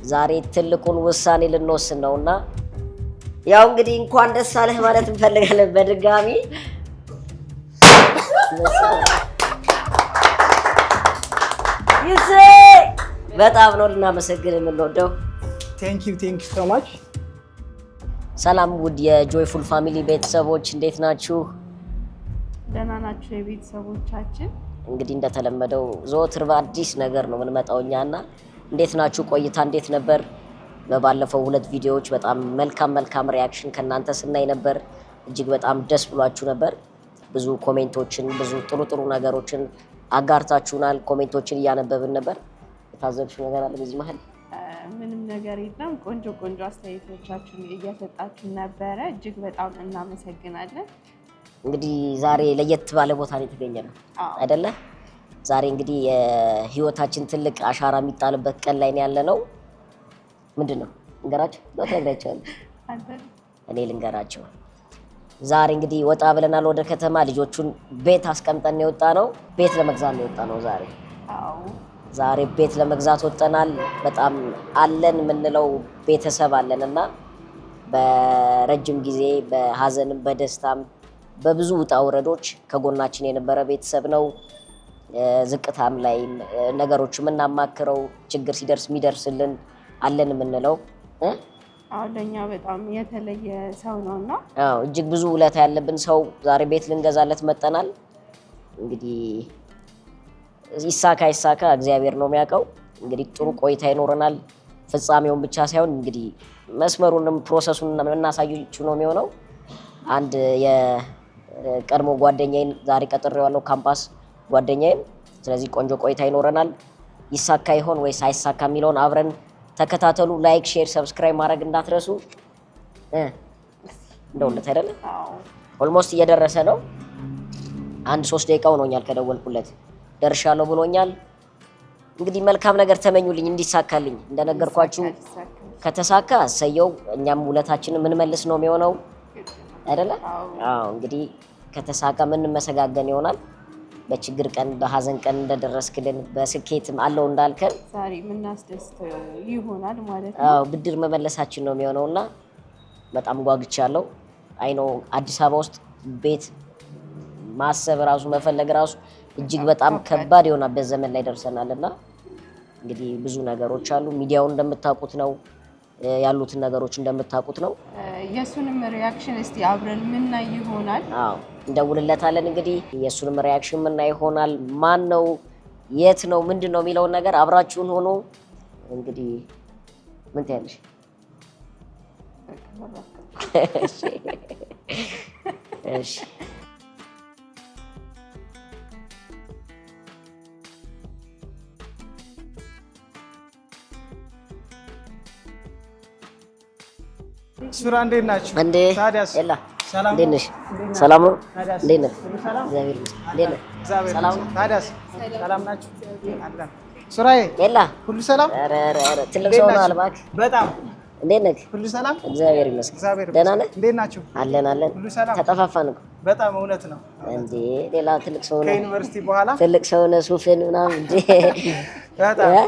ዛሬ ትልቁን ውሳኔ ልንወስን ነውና ያው እንግዲህ እንኳን ደስ አለህ ማለት እንፈልጋለን በድጋሚ በጣም ነው ልናመሰግን የምንወደው። ቴንክ ዩ ሶ ማች። ሰላም ውድ የጆይፉል ፋሚሊ ቤተሰቦች እንዴት ናችሁ? ደህና ናችሁ የቤተሰቦቻችን? እንግዲህ እንደተለመደው ዘወትር በአዲስ ነገር ነው የምንመጣው እኛና እንዴት ናችሁ? ቆይታ እንዴት ነበር? በባለፈው 2 ቪዲዮዎች በጣም መልካም ሪያክሽን ከናንተ ስናይ ነበር። እጅግ በጣም ደስ ብሏችሁ ነበር። ብዙ ኮሜንቶችን ብዙ ጥሩ ነገሮችን አጋርታችሁናል። ኮሜንቶችን እያነበብን ነበር። የታዘብሽው ነገር አለ በዚህ መሀል? ምንም ነገር የለም። ቆንጆ አስተያየቶቻችሁን እየሰጣችሁ ነበረ። እጅግ በጣም እናመሰግናለን። እንግዲህ ዛሬ ለየት ባለ ቦታ ላይ ተገኘን አይደለ? ዛሬ እንግዲህ የህይወታችን ትልቅ አሻራ የሚጣልበት ቀን ላይ ያለነው ምንድነው? እንገራቸው ለተግዳቸው እኔ ልንገራቸው። ዛሬ እንግዲህ ወጣ ብለናል ወደ ከተማ። ልጆቹን ቤት አስቀምጠን የወጣ ነው። ቤት ለመግዛት ነው የወጣ ነው ዛሬ ቤት ለመግዛት ወጣናል። በጣም አለን የምንለው ቤተሰብ አለንና በረጅም ጊዜ በሀዘንም በደስታም በብዙ ውጣ ውረዶች ከጎናችን የነበረ ቤተሰብ ነው። ዝቅታም ላይ ነገሮች የምናማክረው ችግር ሲደርስ የሚደርስልን አለን የምንለው ለኛ በጣም የተለየ ሰው ነውና እጅግ ብዙ ውለታ ያለብን ሰው ዛሬ ቤት ልንገዛለት መጠናል። እንግዲህ ይሳካ እግዚአብሔር ነው የሚያውቀው። እንግዲህ ጥሩ ቆይታ ይኖረናል። ፍጻሜውን ብቻ ሳይሆን እንግዲህ መስመሩንም ፕሮሰሱንም እናሳያችሁ ነው የሚሆነው። አንድ የቀድሞ ጓደኛዬን ዛሬ ቀጥሬዋለሁ፣ ካምፓስ ጓደኛዬን። ስለዚህ ቆንጆ ቆይታ ይኖረናል። ይሳካ ይሆን ወይስ አይሳካ የሚለውን አብረን ተከታተሉ። ላይክ፣ ሼር፣ ሰብስክራይብ ማድረግ እንዳትረሱ። እንደውለት አይደለ? ኦልሞስት እየደረሰ ነው። 1-3 ደቂቃ ሆኖኛል ከደወልኩለት። ደርሻለሁ ብሎኛል። እንግዲህ መልካም ነገር ተመኙልኝ እንዲሳካልኝ። እንደነገርኳችሁ ከተሳካ እሰየው፣ እኛም ውለታችንን ምን መልስ ነው የሚሆነው አይደለ? እንግዲህ ከተሳካ ምን መሰጋገን ይሆናል። በችግር ቀን በሀዘን ቀን እንደደረስክልን በስኬትም አለው እንዳልከን ዛሬ የምናስደስተው ይሆናል ማለት ነው። ብድር መመለሳችን ነው የሚሆነውና በጣም ጓጉቻለሁ። አይኖ አዲስ አበባ ውስጥ ቤት ማሰብ ራሱ መፈለግ ራሱ እጅግ በጣም ከባድ የሆነበት ዘመን ላይ ደርሰናልና እንግዲህ ብዙ ነገሮች አሉ። ሚዲያውን እንደምታውቁት ነው ያሉትን ነገሮች እንደምታውቁት ነው። የሱንም ሪአክሽን እስቲ አብረን ምናይ ይሆናል። እንደውልለታለን። እንግዲህ የሱንም ሪአክሽን ምናይ ይሆናል። ማን ነው የት ነው ምንድነው የሚለው ነገር አብራችሁን ሆኖ እንግዲህ ምን ታያለሽ? እሺ ሱራ እንዴት ናችሁ? እንዴ ታዲያስ የላ ሰላም እንዴት ነሽ? ሰላም ነው? እንዴት ነህ? እግዚአብሔር ይመስገን። ሰላም ነው? ታዲያስ ሰላም ናችሁ? አለን። ሱራዬ የላ ሁሉ ሰላም? ኧረ ትልቅ ሰው ነው አልባክ። በጣም እንዴት ነህ? ሁሉ ሰላም? እግዚአብሔር ይመስገን። ደህና ነህ? እንዴት ናችሁ? አለን። ሁሉ ሰላም? ተጠፋፋን እኮ በጣም እውነት ነው እንዴ። ሌላ ትልቅ ሰው ነው ከዩኒቨርሲቲ በኋላ ትልቅ ሰው ነው ሱፍን ምናምን እንዴ።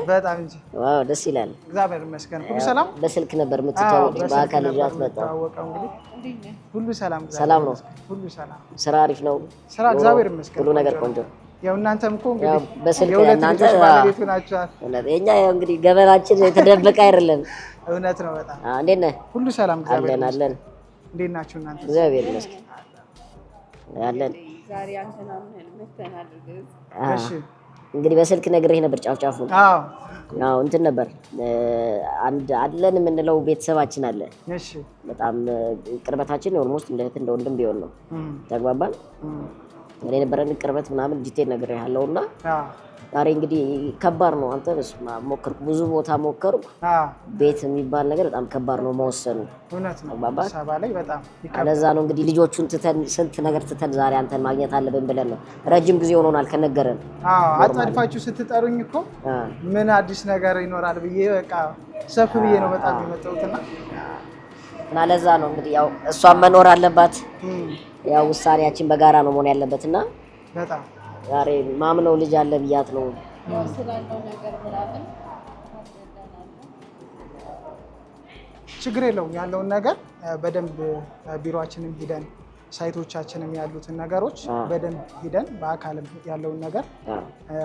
በጣም እንጂ ዋው ደስ ይላል። እግዚአብሔር ይመስገን። ሁሉ ሰላም? በስልክ ነበር የምትተዋወቁት በአካል ልጅ አትመጣው። ሁሉ ሰላም? ሰላም ነው? ሁሉ ሰላም። ስራ አሪፍ ነው? ስራ እግዚአብሔር ይመስገን ሁሉ ነገር ቆንጆ። ያው እናንተም እኮ እንግዲህ በስልክ እናንተ ባለቤቱ ናችኋል። የኛ ያው እንግዲህ ገበናችን የተደበቀ አይደለም። እውነት ነው በጣም። እንዴት ነህ? ሁሉ ሰላም እግዚአብሔር አለን። እንዴት ናችሁ እናንተ? እግዚአብሔር ይመስገን አለን። ዛሬ አንተና ምን መተናል? እሺ እንግዲህ በስልክ ነግሬህ ነበር ጫፍጫፉ። እንትን ነበር አንድ አለን የምንለው ቤተሰባችን አለ። እሺ በጣም ቅርበታችን ኦልሞስት እንደ እህት እንደ ወንድም ቢሆን ነው። ተግባባን። እኔ ነበረን ቅርበት ምናምን ዲቴል ነግሬሃለሁና ዛሬ እንግዲህ ከባድ ነው። አንተ ሞከርኩ፣ ብዙ ቦታ ሞከርኩ። ቤት የሚባል ነገር በጣም ከባድ ነው መወሰኑ። እውነት ነው ሰባ ላይ በጣም ለዛ ነው እንግዲህ ልጆቹን ትተን ስንት ነገር ትተን ዛሬ አንተን ማግኘት አለብን ብለን ነው። ረጅም ጊዜ ሆኖናል ከነገረን። አጣድፋችሁ ስትጠሩኝ እኮ ምን አዲስ ነገር ይኖራል ብዬ በቃ ሰፍ ብዬ ነው በጣም የመጣሁትና እና ለዛ ነው እንግዲህ ያው እሷን መኖር አለባት። ያው ውሳኔያችን በጋራ ነው መሆን ያለበትና በጣም ዛሬ ማምነው ልጅ አለ ብያት ነው ስላለው ነገር ምናምን ችግር የለውም። ያለውን ነገር በደንብ ቢሮአችንም ሂደን ሳይቶቻችንም ያሉትን ነገሮች በደንብ ሂደን በአካልም ያለውን ነገር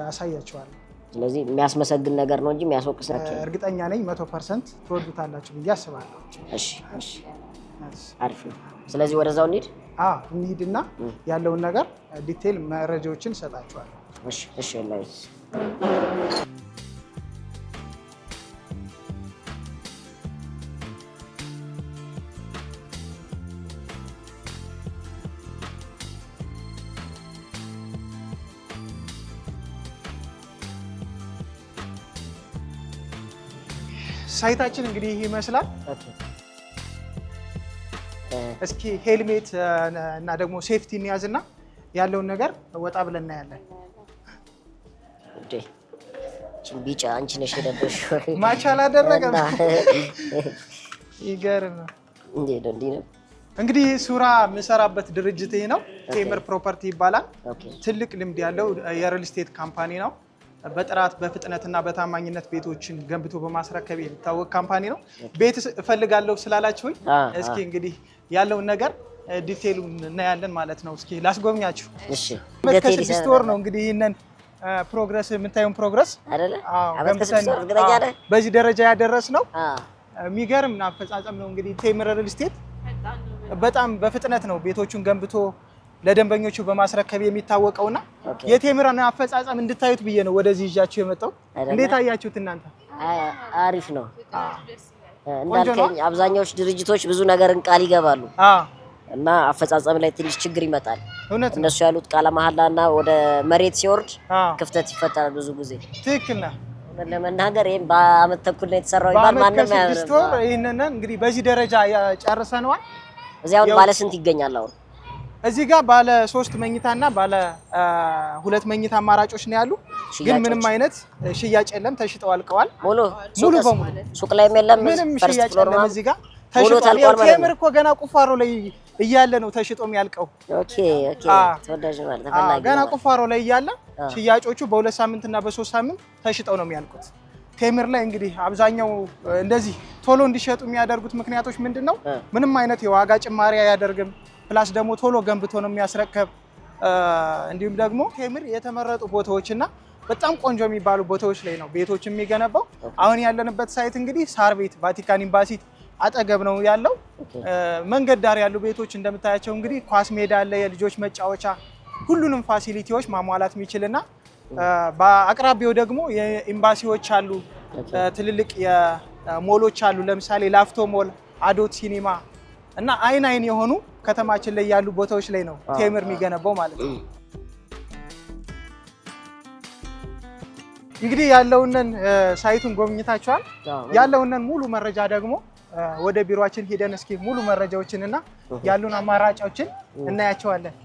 አሳያቸዋለሁ። ስለዚህ የሚያስመሰግን ነገር ነው እንጂ የሚያስወቅስ ነገር እርግጠኛ ነኝ 100% ትወዱታላችሁ ብዬ አስባለሁ። እሺ አሪፍ ነው። ስለዚህ ወደዛው እንሂድ። እንሂድና ያለውን ነገር ዲቴል መረጃዎችን ሰጣችኋለሁ። እሺ ላይ ሳይታችን እንግዲህ ይህ ይመስላል። እስኪ ሄልሜት እና ደግሞ ሴፍቲ እንያዝና ያለውን ነገር ወጣ ብለን እናያለን። ቢጫ አንቺ ነሽ የደበሽ ማቻ አላደረገም። ይገርም ነው። እንግዲህ ሱራ የምሰራበት ድርጅት ይሄ ነው። ቴምር ፕሮፐርቲ ይባላል። ትልቅ ልምድ ያለው የሪል ስቴት ካምፓኒ ነው። በጥራት በፍጥነትና በታማኝነት ቤቶችን ገንብቶ በማስረከብ የሚታወቅ ካምፓኒ ነው። ቤት እፈልጋለሁ ስላላችሁኝ እስኪ እንግዲህ ያለውን ነገር ዲቴይሉን እናያለን ማለት ነው። እስኪ ላስጎብኛችሁ። እሺ ከ6 ወር ነው እንግዲህ ይሄንን ፕሮግረስ የምታዩን ፕሮግረስ አይደለ? በዚህ ደረጃ ያደረስ ነው። የሚገርም አፈጻጸም ነው። እንግዲህ ቴምር ሪል ስቴት በጣም በፍጥነት ነው ቤቶቹን ገንብቶ ለደንበኞቹ በማስረከብ የሚታወቀውና የቴምርን አፈጻጸም እንድታዩት ብዬ ነው ወደዚህ ይዣችሁ የመጣው። እንዴት አያችሁት እናንተ? አሪፍ ነው። እንዳልከኝ አብዛኛዎች ድርጅቶች ብዙ ነገርን ቃል ይገባሉ እና አፈጻጸም ላይ ትንሽ ችግር ይመጣል። እነሱ ያሉት ቃለ መሐላና ወደ መሬት ሲወርድ ክፍተት ይፈጠራል ብዙ ጊዜ። ትክክል ነህ። ለመናገር ይሄን በአመት ተኩል ነው የተሰራው ይባል ማንንም ያለው ይሄንን እንግዲህ በዚህ ደረጃ ጨርሰነዋል። እዚያው ባለ ስንት ይገኛል አሁን? እዚህ ጋር ባለ 3 መኝታና ባለ 2 መኝታ አማራጮች ነው ያሉ። ግን ምንም አይነት ሽያጭ የለም፣ ተሽጠው አልቀዋል። ሙሉ በሙሉ ሱቅ ላይ የለም፣ ምንም ሽያጭ የለም። እዚህ ጋር ተሽጧል። ቴምር እኮ ገና ቁፋሮ ላይ እያለ ነው ተሽጦ የሚያልቀው። ኦኬ ተወዳጅ ማለት ተፈላጊ ገና ቁፋሮ ላይ እያለ ሽያጮቹ በ2 ሳምንትና በ3 ሳምንት ተሽጠው ነው የሚያልቁት። ቴምር ላይ እንግዲህ አብዛኛው እንደዚህ ቶሎ እንዲሸጡ የሚያደርጉት ምክንያቶች ምንድነው? ምንም አይነት የዋጋ ጭማሪ አያደርግም። ፕላስ ደግሞ ቶሎ ገንብቶ ነው የሚያስረከብ። እንዲሁም ደግሞ ቴምር የተመረጡ ቦታዎችና በጣም ቆንጆ የሚባሉ ቦታዎች ላይ ነው ቤቶች የሚገነባው። አሁን ያለንበት ሳይት እንግዲህ ሳር ቤት ቫቲካን ኤምባሲ አጠገብ ነው ያለው። መንገድ ዳር ያሉ ቤቶች እንደምታያቸው እንግዲህ ኳስ ሜዳ አለ፣ የልጆች መጫወቻ፣ ሁሉንም ፋሲሊቲዎች ማሟላት የሚችልና በአቅራቢያው ደግሞ የኤምባሲዎች አሉ፣ ትልልቅ የሞሎች አሉ። ለምሳሌ ላፍቶ ሞል፣ አዶት ሲኒማ እና አይን የሆኑ ከተማችን ላይ ያሉ ቦታዎች ላይ ነው ቴምር የሚገነባው ማለት ነው። እንግዲህ ያለውንን ሳይቱን ጎብኝታችኋል። ያለውንን ሙሉ መረጃ ደግሞ ወደ ቢሮአችን ሄደን እስኪ ሙሉ መረጃዎችንና ያሉን አማራጮችን እናያቸዋለን።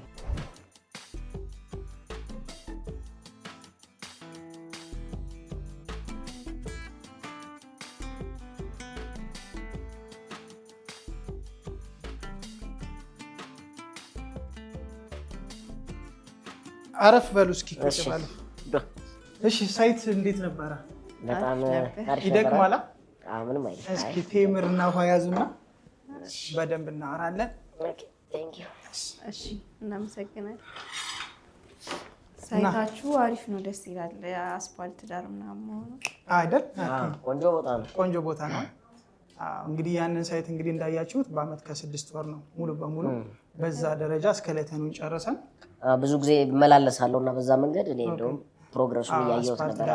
አረፍ በሉ እስኪ ቁጭ በሉ። እሺ ሳይት እንዴት ነበረ? በጣም አሪፍ ይደክማል። ምንም አይደለም። እስኪ ቴምር እና ውሃ ያዙና በደንብ እናወራለን። እሺ እናመሰግናለን። ሳይታችሁ አሪፍ ነው፣ ደስ ይላል። አስፋልት ዳር ምናምን መሆኑ አይደል? ቆንጆ ቦታ ነው። እንግዲህ ያንን ሳይት እንግዲህ እንዳያችሁት በአመት ከ6 ወር ነው ሙሉ በሙሉ በዛ ደረጃ እስከለተኑን ጨርሰን ብዙ ጊዜ እመላለሳለሁ እና በዛ መንገድ እኔ እንደውም ፕሮግረሱን እያየሁት ነበር።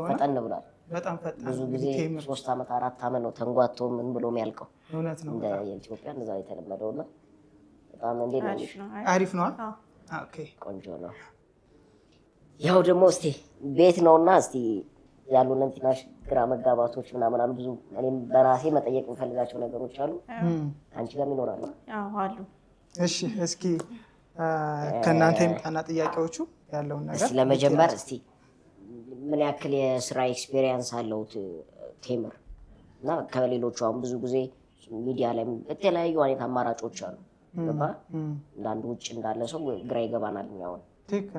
ፈጠን ብሏል። በጣም ፈጣን ብዙ ጊዜ 3 አመት 4 አመት ነው ተንጓቶ ምን ብሎ የሚያልቀው። እውነት ነው። እንደ ኢትዮጵያ እንደዛ የተለመደውና በጣም እንዴ አሪፍ ነው። ኦኬ ቆንጆ ነው። ያው ደግሞ እስቲ ቤት ነውና እስቲ ያሉንን ትናሽ ግራ መጋባቶች ምናምን አሉ። ብዙ እኔም በራሴ መጠየቅ የምፈልጋቸው ነገሮች አሉ። አንቺ ጋርም ይኖራሉ? አዎ አሉ። እሺ እስኪ ከእናንተ የምጣና ጥያቄዎቹ ያለውን ነገር እስቲ ለመጀመር እስቲ ምን ያክል የስራ ኤክስፔሪየንስ አለው ቴምር እና ከሌሎቹ አሁን ብዙ ጊዜ ሚዲያ ላይ የተለያዩ አይነት አማራጮች አሉ። ገባ እንዳንዱ ውጭ እንዳለ ሰው ግራ ይገባናል። ያው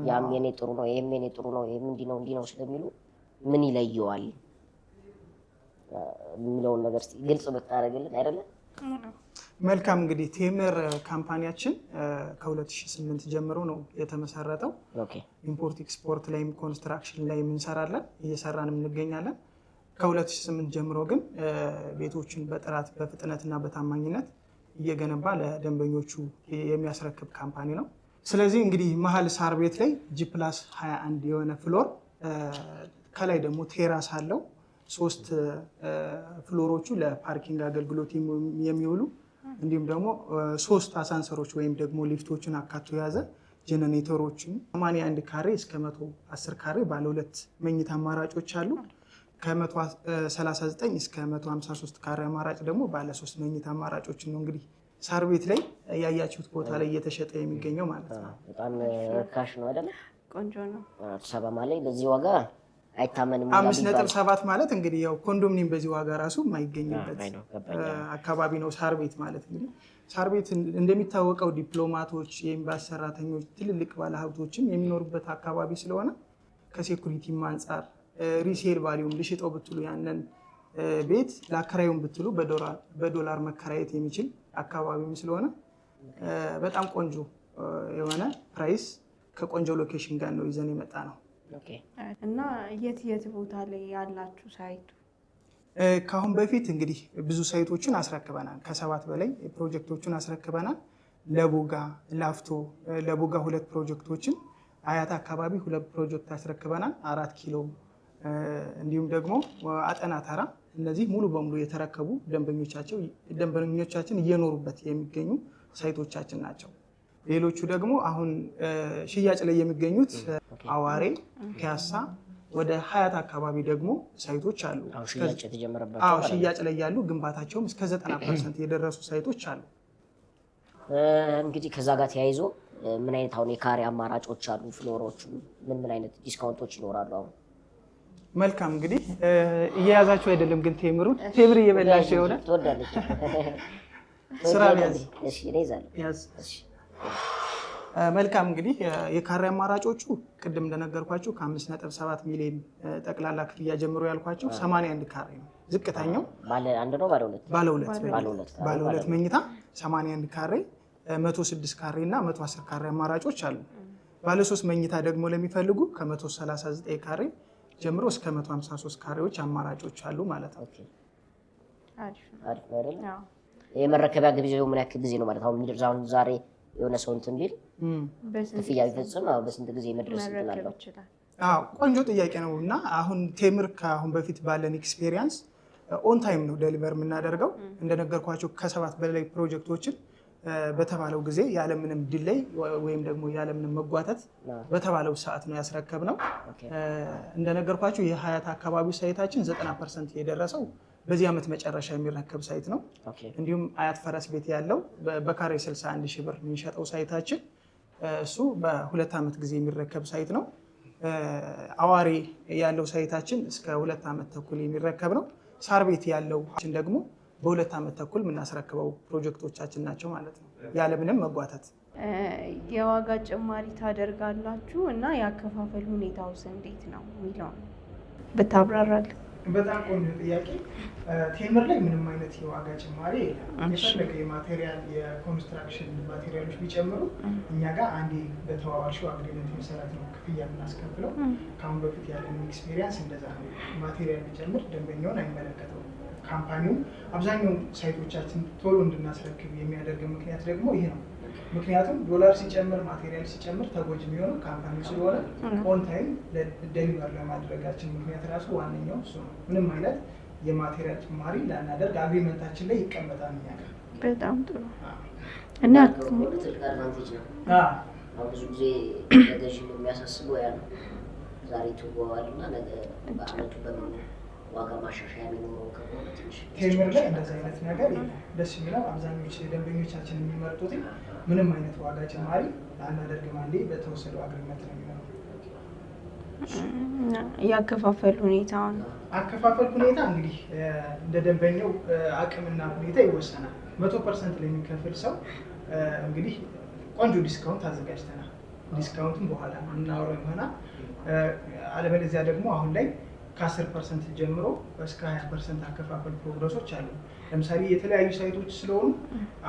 ያም የኔ ጥሩ ነው፣ ይሄም የኔ ጥሩ ነው፣ ይሄም እንዲህ ነው ስለሚሉ ምን ይለየዋል? የሚለውን ነገር ግልጽ ብታደርግልን አይደለ? መልካም እንግዲህ ቴምር ካምፓኒያችን ከ2008 ጀምሮ ነው የተመሰረተው። ኢምፖርት ኤክስፖርት ላይም ኮንስትራክሽን ላይ እንሰራለን፣ እየሰራንም እንገኛለን። ከ2008 ጀምሮ ግን ቤቶችን በጥራት በፍጥነትና በታማኝነት እየገነባ ለደንበኞቹ የሚያስረክብ ካምፓኒ ነው። ስለዚህ እንግዲህ መሀል ሳር ቤት ላይ G+21 የሆነ ፍሎር ከላይ ደግሞ ቴራስ አለው። 3 ፍሎሮቹ ለፓርኪንግ አገልግሎት የሚውሉ እንዲሁም ደግሞ 3 አሳንሰሮች ወይም ደግሞ ሊፍቶችን አካቶ የያዘ ጀነሬተሮችን 81 ካሬ እስከ 110 ካሬ ባለ 2 መኝታ አማራጮች አሉ። ከ139 እስከ 153 ካሬ አማራጭ ደግሞ ባለ 3 መኝታ አማራጮችን ነው እንግዲህ ሳር ቤት ላይ ያያችሁት ቦታ ላይ እየተሸጠ የሚገኘው ማለት ነው። በጣም ርካሽ ነው አይደል? ቆንጆ ነው። አዲስ አበባ ማለት በዚህ ዋጋ አይታመንም። 5.7 ማለት እንግዲህ ያው ኮንዶሚኒየም በዚህ ዋጋ ራሱ የማይገኝበት አካባቢ ነው ሳር ቤት ማለት። እንግዲህ ሳር ቤት እንደሚታወቀው ዲፕሎማቶች፣ የኤምባሲ ሰራተኞች፣ ትልልቅ ባለሀብቶችም የሚኖሩበት አካባቢ ስለሆነ ከሴኩሪቲም አንጻር ሪሴል ቫሊዩም ልሽጠው ብትሉ ያንን ቤት ለአከራዩም ብትሉ በዶላር መከራየት የሚችል አካባቢም ስለሆነ በጣም ቆንጆ የሆነ ፕራይስ ከቆንጆ ሎኬሽን ጋር ነው ይዘን የመጣ ነው። እና የት ቦታ ላይ ያላችሁ ሳይቱ? ከአሁን በፊት እንግዲህ ብዙ ሳይቶችን አስረክበናል። ከ7 በላይ ፕሮጀክቶችን አስረክበናል። ለቦጋ ላፍቶ ለቦጋ 2 ፕሮጀክቶችን፣ አያት አካባቢ 2 ፕሮጀክት አስረክበናል። 4 ኪሎ እንዲሁም ደግሞ አጠና ተራ። እነዚህ ሙሉ በሙሉ የተረከቡ ደንበኞቻችን እየኖሩበት የሚገኙ ሳይቶቻችን ናቸው። ሌሎቹ ደግሞ አሁን ሽያጭ ላይ የሚገኙት አዋሬ፣ ፒያሳ፣ ወደ ሀያት አካባቢ ደግሞ ሳይቶች አሉ። ሽያጭ ላይ ያሉ ግንባታቸውም እስከ 90% የደረሱ ሳይቶች አሉ። እንግዲህ ከዛ ጋር ተያይዞ ምን አይነት አሁን የካሬ አማራጮች አሉ? ፍሎሮቹ ምን አይነት ዲስካውንቶች ይኖራሉ? አሁን መልካም እንግዲህ እየያዛችሁ አይደለም ግን ቴምር እየበላችሁ የሆነ ትወዳለች ስራ ያዝ። እሺ ያዝ። መልካም እንግዲህ የካሬ አማራጮቹ ቅድም እንደነገርኳችሁ ከ5.7 ሚሊዮን ጠቅላላ ክፍያ ጀምሮ ያልኳችሁ 81 ካሬ ነው ዝቅተኛው። ባለ አንድ ነው ባለ ሁለት መኝታ 81 ካሬ፣ 106 ካሬ እና 110 ካሬ አማራጮች አሉ። ባለ 3 መኝታ ደግሞ ለሚፈልጉ ከ139 ካሬ ጀምሮ እስከ 153 ካሬዎች አማራጮች አሉ ማለት ነው። አሪፍ አይደል? የመረከቢያ ጊዜው ምን ያክል ጊዜ ነው ማለት አሁን ዛሬ የሆነ ሰው እንትን ቢል ክፍያ ቢፈጽም በስንት ጊዜ መድረስ ይችላል? ቆንጆ ጥያቄ ነው። እና አሁን ቴምር ከአሁን በፊት ባለን ኤክስፔሪየንስ ኦን ታይም ነው ዴሊቨር የምናደርገው። እንደነገርኳቸው ከ7 በላይ ፕሮጀክቶችን በተባለው ጊዜ ያለምንም ዲሌይ ወይም ደግሞ ያለምንም መጓተት በተባለው ሰዓት ነው ያስረከብነው። እንደነገርኳቸው የሀያት አካባቢ ሳይታችን 90% የደረሰው በዚህ ዓመት መጨረሻ የሚረከብ ሳይት ነው። እንዲሁም አያት ፈረስ ቤት ያለው በካሬ 61 ሺህ ብር የሚሸጠው ሳይታችን እሱ በ2 ዓመት ጊዜ የሚረከብ ሳይት ነው። አዋሬ ያለው ሳይታችን እስከ 2 ዓመት ተኩል የሚረከብ ነው። ሳር ቤት ያለው ደግሞ በ2 ዓመት ተኩል የምናስረክበው ፕሮጀክቶቻችን ናቸው ማለት ነው፣ ያለምንም መጓተት። የዋጋ ጭማሪ ታደርጋላችሁ እና የአከፋፈል ሁኔታውስ እንዴት ነው የሚለው ብታብራራል? በጣም ቆንጆ ጥያቄ። ቴምር ላይ ምንም አይነት የዋጋ ጭማሪ የለም። የፈለገ የማቴሪያል የኮንስትራክሽን ማቴሪያሎች ቢጨምሩ እኛ ጋር አንዴ በተዋዋልሽው አግሪመንት መሰረት ነው ክፍያ የምናስከፍለው። ከአሁን በፊት ያለን ኤክስፔሪየንስ እንደዛ ነው። ማቴሪያል ቢጨምር ደንበኛውን አይመለከተውም። ካምፓኒው አብዛኛው ሳይቶቻችን ቶሎ እንድናስረክብ የሚያደርገው ምክንያት ደግሞ ይሄ ነው። ምክንያቱም ዶላር ሲጨምር ማቴሪያል ሲጨምር ተጎጂ የሚሆነው ካምፓኒው ስለሆነ ኦን ታይም ዴሊቨር ለማድረጋችን ምክንያት ራሱ ዋነኛው እሱ ነው። ምንም አይነት የማቴሪያል ጭማሪ ላናደርግ አግሪመንታችን ላይ ይቀመጣል። እኛ ጋር በጣም ጥሩ እና ትልቅ አድቫንቴጅ ነው። ብዙ ጊዜ ለገዢ የሚያሳስበው ያ ነው። ዛሬ ትወዋልና ነገ በአመቱ በምን ዋጋ ማሻሻያ የሚኖረው ከሆነ ትንሽ ቴምር ላይ እንደዚህ አይነት ነገር ደስ የሚለው አብዛኞቹ ደንበኞቻችን የሚመርጡት ምንም አይነት ዋጋ ጭማሪ አናደርግም። አንዴ በተወሰደው አግሪመንት ነው የሚሆነው። የአከፋፈል ሁኔታውን አከፋፈል ሁኔታ እንግዲህ እንደ ደንበኛው አቅምና ሁኔታ ይወሰናል። 100% ላይ የሚከፍል ሰው እንግዲህ ቆንጆ ዲስካውንት አዘጋጅተናል። ዲስካውንቱን በኋላ እናወራው ይሆናል። አለበለዚያ ደግሞ አሁን ላይ ከ10% ጀምሮ እስከ 20% አከፋፈል ፕሮግረሶች አሉ። ለምሳሌ የተለያዩ ሳይቶች ስለሆኑ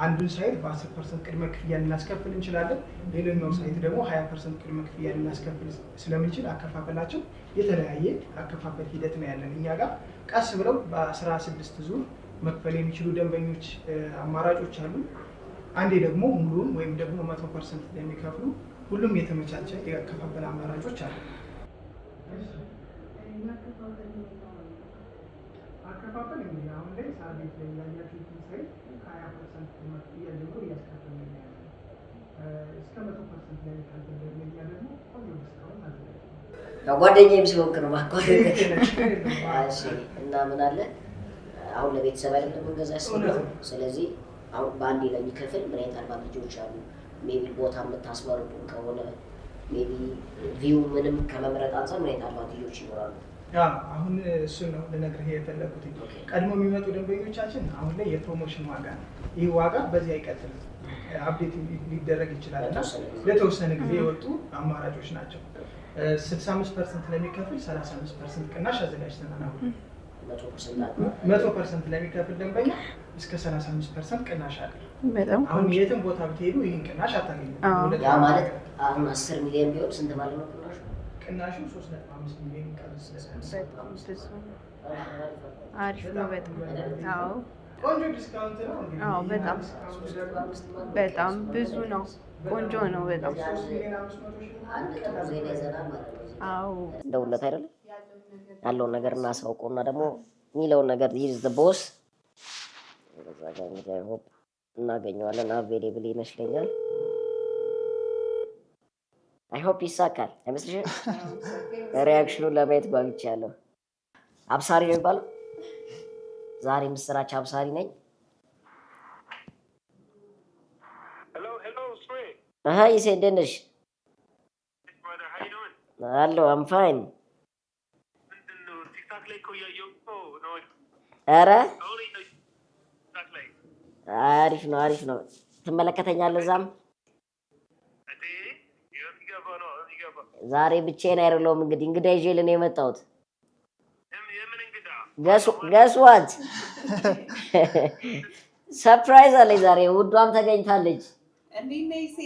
አንዱን ሳይት በ10% ቅድመ ክፍያ ልናስከፍል እንችላለን። ሌላኛው ሳይት ደግሞ 20% ቅድመ ክፍያ ልናስከፍል ስለምንችል አከፋፈላቸው የተለያየ አከፋፈል ሂደት ነው ያለን። እኛ ጋር ቀስ ብለው በ16 ዙር መክፈል የሚችሉ ደንበኞች አማራጮች አሉ። አንዴ ደግሞ ሙሉን ወይም ደግሞ 100% የሚከፍሉ ሁሉም የተመቻቸ የአከፋፈል አማራጮች አሉ። አከፋፈል እንግዲህ አሁን ላይ ሳርቤት ላይ ያያችሁት ሳይት ከ20% ክፍያ ጀምሮ እያስከፈልን ነው ያለው። እስከ 100% ላይ ካልተደረገ ደግሞ ቆንጆ ዲስካውንት አለ። ጓደኛዬም ስለሆንክ ነው ማቋረጥ። እሺ እና ምን አለ አሁን ለቤተሰብ አይደለም መንገዛ ያስፈልጋል። ስለዚህ አሁን በአንዴ ለሚከፍል ምን አይነት አድቫንቴጆች አሉ? ሜቢ ቦታ የምታስመርጡ ከሆነ ሜቢ ቪው ምንም ከመምረጥ አንፃር ምን አይነት አድቫንቴጆች ይኖራሉ? አሁን እሱን ነው ልነግርህ የፈለኩት። ቀድሞ የሚመጡ ደንበኞቻችን አሁን ላይ የፕሮሞሽን ዋጋ ነው። ይህ ዋጋ በዚህ አይቀጥልም፣ አፕዴት ሊደረግ ይችላል እና ለተወሰነ ጊዜ የወጡ አማራጮች ናቸው። 65% ለሚከፍል 35% ቅናሽ አዘጋጅተናል። አሁን 100% ለሚከፍል ደንበኛ እስከ 35% ቅናሽ አለ። አሁን የትም ቦታ ብትሄዱ ይህን ቅናሽ አታገኙም። ያ ማለት አሁን 10 ሚሊዮን ቢሆን ስንት ማለት ነው ቅናሹ? ቅናሹ 3.5 ሚሊዮን ቀርስ አሪፍ ነው በጣም። አዎ ቆንጆ ዲስካውንት ነው። አዎ በጣም ብዙ ነው። ቆንጆ ነው በጣም። አዎ እንደውለት አይደለም ያለውን ነገር እናሳውቀውና ደግሞ የሚለውን ነገር ይዝ ዘ ቦስ በዛ ጋር እንግዲህ አይ ሆፕ እናገኘዋለን። አቬሌብል ይመስለኛል። አይ ሆፕ ይሳካል። አይመስልሽም? ሪአክሽኑን ለማየት ጓጉቻለሁ። አብሳሪ ነው የሚባለው ዛሬ ምስራች አብሳሪ ነኝ። Hi, you said Danish. Brother, how you doing? Hello, I'm fine. TikTok like no. ኧረ Only TikTok like. አሪፍ ነው አሪፍ ነው። ትመለከተኛለህ እዛም? ዛሬ ብቻዬን አይደለሁም እንግዲህ እንግዳ ይዤ ነው የመጣሁት። ገስ ዋት ሰርፕራይዝ አለኝ ዛሬ። ውዷም ተገኝታለች። እንዴት ነህ ሴ?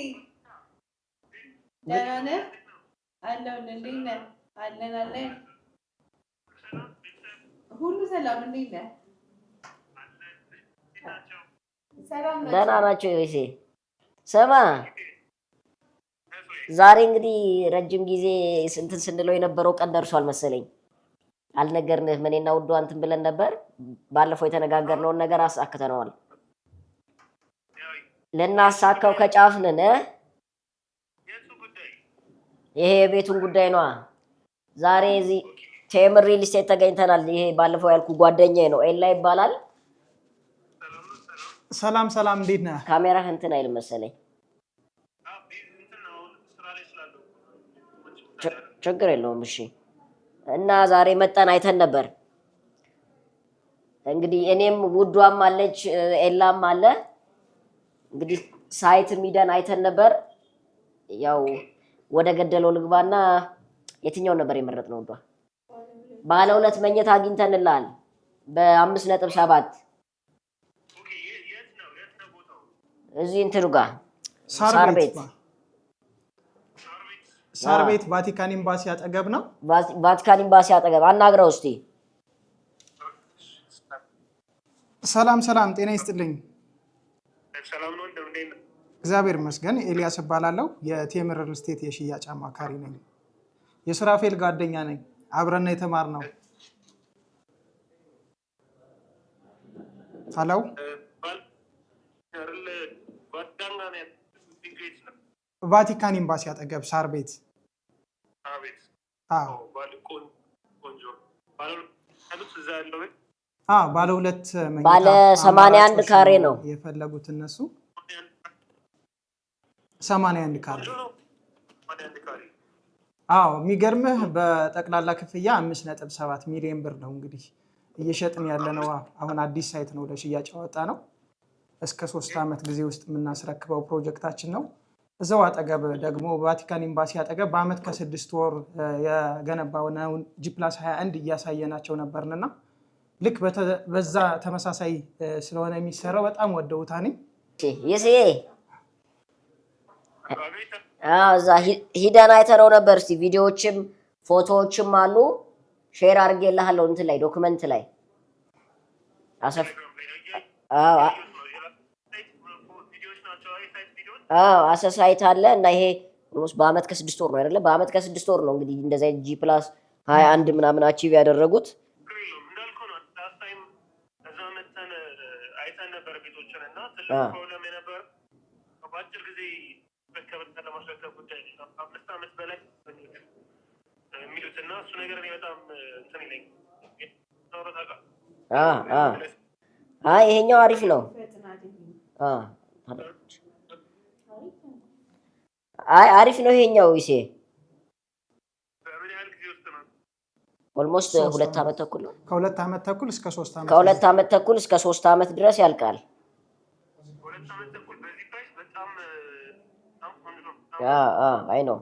ደህና ነህ? አለሁልህ። እንዴት ነህ? አለን ሁሉ ሰላም። እንዴት ነህ? ሰላም ነው። ደህና ናቸው ይሴ። ስማ ዛሬ እንግዲህ ረጅም ጊዜ እንትን ስንለው የነበረው ቀን ደርሷል መሰለኝ። አልነገርንህም። እኔና ውዷ እንትን ብለን ነበር። ባለፈው የተነጋገርነውን ነገር አሳክተነዋል። ልናሳካው ከጫፍ ነን። ይሄ የቤቱን ጉዳይ ነዋ። ዛሬ እዚህ ቴምር ሪል ስቴት ተገኝተናል። ይሄ ባለፈው ያልኩ ጓደኛዬ ነው፣ ኤላ ይባላል። ሰላም ሰላም፣ እንዴት ነህ? ካሜራህ እንትን አይልም መሰለኝ። ችግር የለውም። እሺ። እና ዛሬ መጠን አይተን ነበር። እንግዲህ እኔም ውዷም አለች፣ ኤላም አለ። እንግዲህ ሳይት ሚደን አይተን ነበር። ያው ወደ ገደለው ልግባና የትኛው ነበር የመረጥነው? ውዷ ባለ 2 መኝታ አግኝተንልሃል በ5.7 እዚህ እንትኑ ጋር ሳር ቤት ቫቲካን ኤምባሲ አጠገብ ነው። ቫቲካን ኤምባሲ አጠገብ አናግረው እስቲ። ሰላም ሰላም፣ ጤና ይስጥልኝ። ሰላም ነው እንደምን ነው? እግዚአብሔር ይመስገን። ኤልያስ እባላለሁ። የቴምር ሪል ስቴት የሽያጭ አማካሪ ነኝ። የሱራፌል ጓደኛ ነኝ። አብረን የተማርነው። ሄሎ ቫቲካን ኤምባሲ አጠገብ ሳር ቤት። ባለ 2 መኝታ ባለ 81 ካሬ ነው የፈለጉት እነሱ። 81 ካሬ። የሚገርምህ በጠቅላላ ክፍያ 5.7 ሚሊዮን ብር ነው እንግዲህ እየሸጥን ያለ ነው። አሁን አዲስ ሳይት ነው ለሽያጭ ያወጣ ነው። እስከ 3 ዓመት ጊዜ ውስጥ የምናስረክበው ፕሮጀክታችን ነው። እዛው አጠገብ ደግሞ ቫቲካን ኤምባሲ አጠገብ በአመት ከ6 ወር የገነባውን G+21 እያሳየናቸው ነበርንና ልክ በዛ ተመሳሳይ ስለሆነ የሚሰራው በጣም ወደውታኒ ይሴ እዛ ሂደን አይተነው ነበር። እስቲ ቪዲዮዎችም ፎቶዎችም አሉ ሼር አድርጌልሃለሁ እንትን ላይ ዶክመንት ላይ አሰሳይት አለ እና ይሄ በአመት ከ6 ወር ነው አይደለ? በአመት ከ6 ወር ነው እንግዲህ እንደዚህ G+21 ምናምን አቺቭ ያደረጉት። ይሄኛው አሪፍ ነው። አሪፍ ነው ይሄኛው ይሴ ኦልሞስት 2 አመት ተኩል ነው። ከ2 አመት ተኩል እስከ 3 አመት ከ2 አመት ተኩል እስከ 3 አመት ድረስ ያልቃል። አይ ነው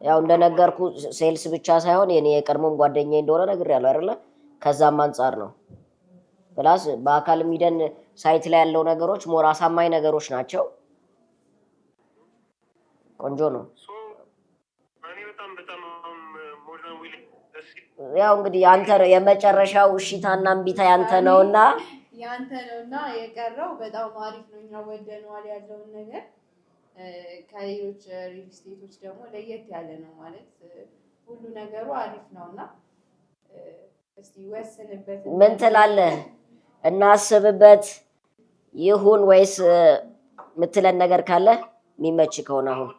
ያው እንደነገርኩ ሴልስ ብቻ ሳይሆን የኔ የቀድሞም ጓደኛዬ እንደሆነ ነግሬያለሁ አይደለ? ከዛም አንፃር ነው። ፕላስ በአካል ሚደን ሳይት ላይ ያለው ነገሮች ሞር አሳማኝ ነገሮች ናቸው። ቆንጆ ነው። ያው እንግዲህ አንተ የመጨረሻው እሺታና እምቢታ ያንተ ነውና የቀረው በጣም አሪፍ ነው። እኛ ወደነዋል ያለውን ነገር ከሌሎች ሪል ስቴቶች ደግሞ ለየት ያለ ነው ማለት ሁሉ ነገሩ አሪፍ ነውና እስቲ ወስንበት። ምን ትላለህ? እናስብበት ይሁን ወይስ ምትለን ነገር ካለ የሚመች ከሆነ አሁን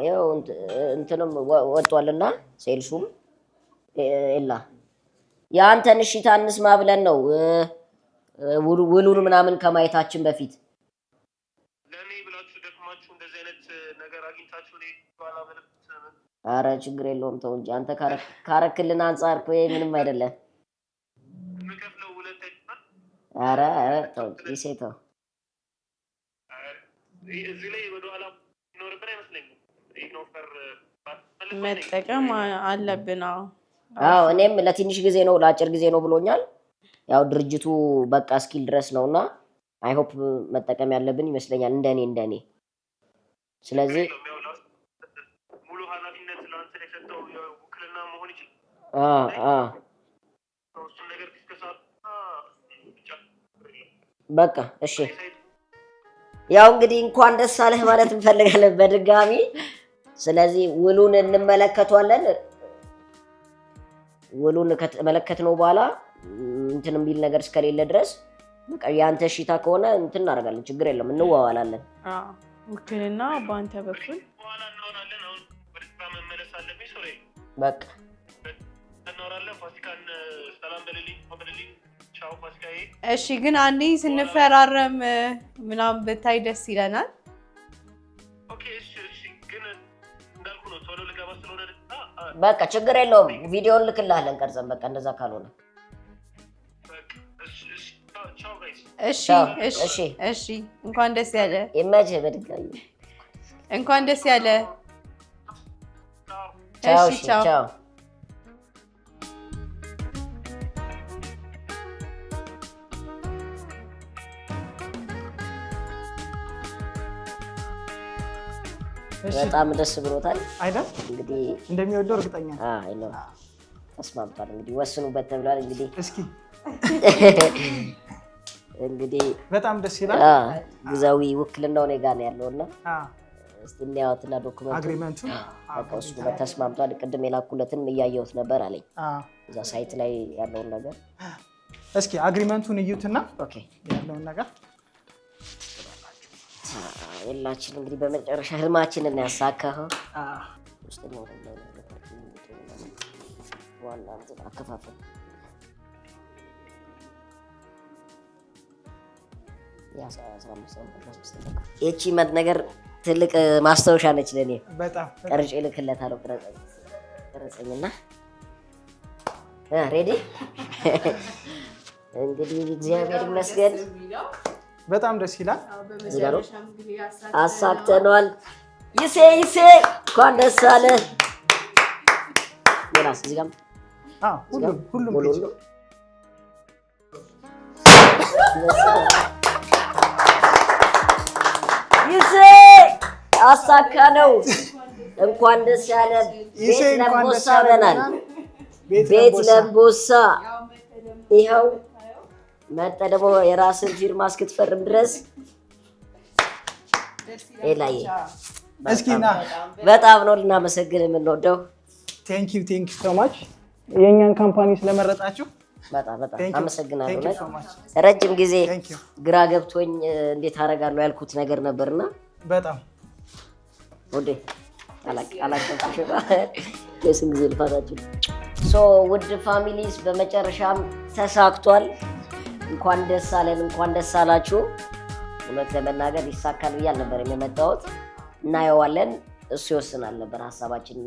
ያው እንትንም ወጥቷልና ሴልሱም ኤላ ያንተን እሺታ እንስማ ብለን ነው ውሉን ምናምን ከማየታችን በፊት ለኔ ብላችሁ ደክማችሁ እንደዚህ አይነት ነገር አግኝታችሁ ነው ባላ ማለት። አረ ችግር የለውም ተው እንጂ አንተ ካረክልን አንፃር ምንም አይደለም። ምከፍለው ሁለተኛ አረ ተው ይሴተው እዚህ ላይ ወደኋላ ይኖርብን አይመስለኝም። ኢኖፈር መጠቀም አለብን። እኔም ለትንሽ ጊዜ ነው ለአጭር ጊዜ ነው ብሎኛል። ያው ድርጅቱ በቃ ስኪል ድረስ ነውና አይ ሆፕ መጠቀም ያለብን ይመስለኛል እንደኔ። ስለዚህ ሙሉ ኃላፊነት ለአንተ የሰጠው ውክልና መሆን ይችላል። ነገር በቃ እሺ። ያው እንግዲህ እንኳን ደስ አለህ ማለት እንፈልጋለን በድጋሚ። ስለዚህ ውሉን እንመለከቷለን። ውሉን ከተመለከትነው በኋላ እንትን የሚል ነገር እስከሌለ ድረስ በቃ ያንተ እሺታ ከሆነ እንትን እናደርጋለን። ችግር የለም እንዋዋላለን። ውክልና በአንተ በኩል በኋላ እናወራለን። አሁን ወደ ስራ መመለስ አለብኝ። ሶሪ በቃ እናወራለን። ፋሲካን ሰላም በልልኝ። ቻው ፋሲካዬ። እሺ ግን አንዴ ስንፈራረም ምናምን ብታይ ደስ ይለናል። ኦኬ እሺ ግን እንዳልኩ ነው ቶሎ ልገባ ስለሆነ በቃ ችግር የለውም። ቪዲዮን ልክልሃለን ቀርጸን በቃ እንደዛ ካልሆነ እሺ እንኳን ደስ ያለ ይመችህ። በድጋሚ እንኳን ደስ ያለ። ቻው። በጣም ደስ ብሎታል አይደል? እንግዲህ እንደሚወደው እርግጠኛ ነኝ። ተስማምቷል። እንግዲህ ወስኑበት ተብሏል። እንግዲህ እስኪ እንግዲህ በጣም ደስ ይላል። ግዛዊ ውክልናው እኔ ጋር ነው ያለውና እስቲ እንያውትና ዶክመንቱ አግሪመንቱ አቆስ ተስማምቷል። ቅድም የላኩለትን እያየሁት ነበር አለኝ እዛ ሳይት ላይ ያለውን ነገር። እስኪ አግሪመንቱን እዩትና ኦኬ ያለውን ነገር ሁላችን እንግዲህ በመጨረሻ ህልማችንን ያሳካኸው ዋና እንትን አከፋፈል ይቺ ነገር ትልቅ ማስታወሻ ነች ለኔ። በጣም ቀርጬ ልክለታለሁ። ቀረጸኝና ሬዲ እንግዲህ እግዚአብሔር ይመስገን በጣም ደስ ይላል። አሳክተነዋል። ይሴ እንኳን ደስ አለ። ሌላስ እዚህ ጋር ሁሉም ይሴ አሳካ ነው። እንኳን ደስ ያለ። ቤት ለምቦሳ ብለናል። ቤት ለምቦሳ ይኸው መጠ ደግሞ የራስን ፊርማ እስክትፈርም ድረስ ኤላዬ እስኪና በጣም ነው ልናመሰግን የምንወደው። ቴንክ ዩ ሶ ማች የእኛን ካምፓኒ ስለመረጣችሁ በጣም አመሰግናለሁ። ረጅም ጊዜ ግራ ገብቶኝ እንዴት አደርጋለሁ ያልኩት ነገር ነበርና በጣም ወዴ አላቀምኩሽ የስን ጊዜ ልፋታችሁ። ውድ ፋሚሊስ በመጨረሻም ተሳክቷል። እንኳን ደስ አለን፣ እንኳን ደስ አላችሁ። እውነት ለመናገር ይሳካል ብዬ አልነበረም የመጣሁት። እናየዋለን፣ እሱ ይወስናል ነበር ሀሳባችን።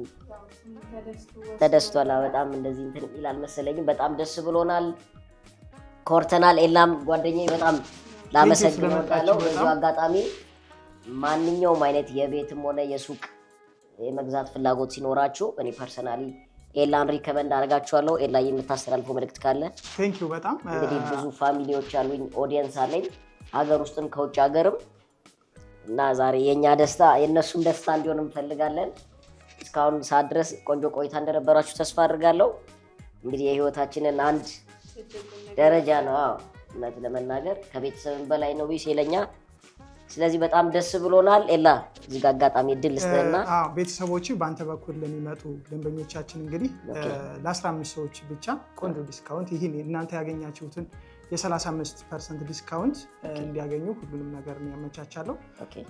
ተደስቷል። በጣም እንደዚህ እንትን ይላል መሰለኝም። በጣም ደስ ብሎናል፣ ኮርተናል። ኤላም ጓደኛዬ በጣም ላመሰግን እወዳለሁ። በዚሁ አጋጣሚ ማንኛውም አይነት የቤትም ሆነ የሱቅ የመግዛት ፍላጎት ሲኖራችሁ እኔ ፐርሰናሊ ኤላን ሪከመንድ አደርጋችኋለሁ። ኤላ የምታስተላልፈው መልእክት ካለ? ቴንክ ዩ በጣም እንግዲህ ብዙ ፋሚሊዎች አሉኝ፣ ኦዲየንስ አለኝ ሀገር ውስጥም ከውጭ ሀገርም እና ዛሬ የኛ ደስታ የነሱም ደስታ እንዲሆን እንፈልጋለን። እስካሁን ሰዓት ድረስ ቆንጆ ቆይታ እንደነበራችሁ ተስፋ አድርጋለሁ። እንግዲህ የህይወታችንን አንድ ደረጃ ነው እውነት ለመናገር ከቤተሰብም በላይ ነው ይለኛ። ስለዚህ በጣም ደስ ብሎናል። ኤላ እዚህ ጋር አጋጣሚ እድል ልስጥህና ቤተሰቦች በአንተ በኩል ለሚመጡ ደንበኞቻችን እንግዲህ ለ15 ሰዎች ብቻ ቆንጆ ዲስካውንት ይህን እናንተ ያገኛችሁትን የ35% ዲስካውንት እንዲያገኙ ሁሉንም ነገር ያመቻቻለሁ።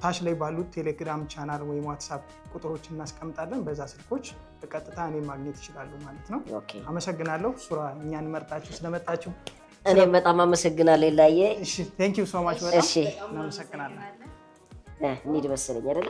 ታች ላይ ባሉት ቴሌግራም ቻናል ወይም ዋትሳፕ ቁጥሮች እናስቀምጣለን። በዛ ስልኮች በቀጥታ እኔ ማግኘት ይችላሉ ማለት ነው። አመሰግናለሁ ሱራ እኛን መርጣችሁ ስለመጣችሁ። እኔም በጣም አመሰግናለሁ ኤላዬ። እሺ ቴንክ ዩ ሶ ማች በጣም እናመሰግናለን። እንሂድ መሰለኝ አይደል?